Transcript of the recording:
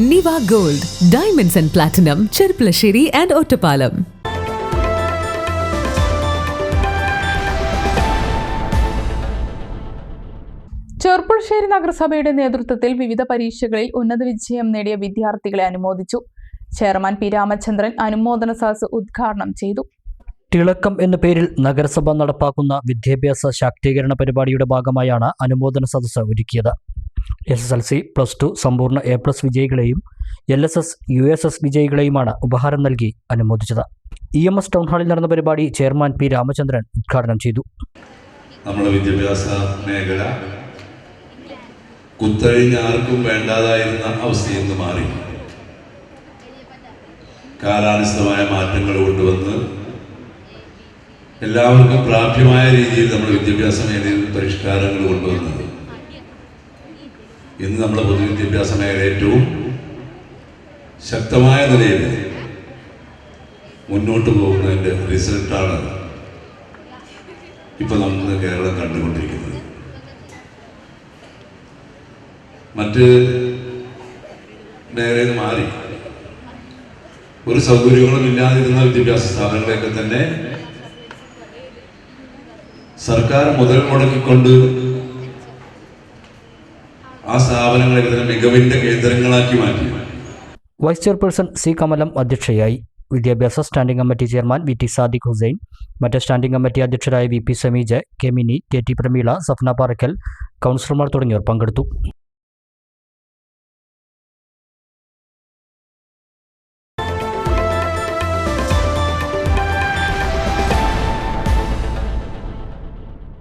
Niva Gold, Diamonds and Platinum, Cherpalasheri and Ottapalam. Cherpulassery നഗരസഭയുടെ നേതൃത്വത്തിൽ വിവിധ പരീക്ഷകളിൽ ഉന്നത വിജയം നേടിയ വിദ്യാർത്ഥികളെ അനുമോദിച്ചു. ചെയർമാൻ പി രാമചന്ദ്രൻ അനുമോദന സദസ്സ് ഉദ്ഘാടനം ചെയ്തു. തിളക്കം എന്ന പേരിൽ നഗരസഭ നടപ്പാക്കുന്ന വിദ്യാഭ്യാസ ശാക്തീകരണ പരിപാടിയുടെ ഭാഗമായാണ് അനുമോദന സദസ്സ് ഒരുക്കിയത്. SSLC, +2 സമ്പൂർണ്ണ A+ വിജയികളെയും LSS, USS വിജയികളെയുമാണ് ഉപഹാരം നൽകി അനുമോദിച്ചത്. EMS ടൗൺ ഹാളിൽ നടന്ന പരിപാടി ചെയർമാൻ പി രാമചന്ദ്രൻ ഉദ്ഘാടനം ചെയ്തു. നമ്മുടെ വിദ്യാഭ്യാസ മേഖല കുത്തഴിഞ്ഞ ആർക്കും വേണ്ടാതായിരുന്ന അവസ്ഥയിൽ നിന്ന് മാറി കാലാനുസൃതമായ മാറ്റങ്ങൾ കൊണ്ടുവന്ന് എല്ലാവർക്കും പ്രാപ്യമായ രീതിയിൽ നമ്മുടെ വിദ്യാഭ്യാസ മേഖലയിൽ പരിഷ്കാരങ്ങൾ കൊണ്ടുവന്നത് ഇന്ന് നമ്മുടെ പൊതുവിദ്യാഭ്യാസ മേഖല ഏറ്റവും ശക്തമായ നിലയിൽ മുന്നോട്ട് പോകുന്നതിൻ്റെ റിസൾട്ടാണ് ഇപ്പൊ നമ്മൾ കേരളം കണ്ടുകൊണ്ടിരിക്കുന്നത്. മറ്റ് മേഖലയിൽ മാറി ഒരു സൗകര്യങ്ങളും ഇല്ലാതിരുന്ന വിദ്യാഭ്യാസ സ്ഥാപനങ്ങളെയൊക്കെ തന്നെ സർക്കാർ മുതൽ മുടക്കിക്കൊണ്ട് ആ സ്ഥാപനങ്ങളെ തന്നെ മികവിന്റെ കേന്ദ്രങ്ങളാക്കി മാറ്റി. Vice chairperson C. കമലം അധ്യക്ഷയായി. വിദ്യാഭ്യാസ standing committee chairman VT Sadiq Hussain, മറ്റ് സ്റ്റാൻഡിംഗ് കമ്മിറ്റി അധ്യക്ഷരായ VP സമീജ്, KT പ്രമീള, സഫ്ന പാറക്കൽ, കൗൺസിലർമാർ തുടങ്ങിയവർ പങ്കെടുത്തു.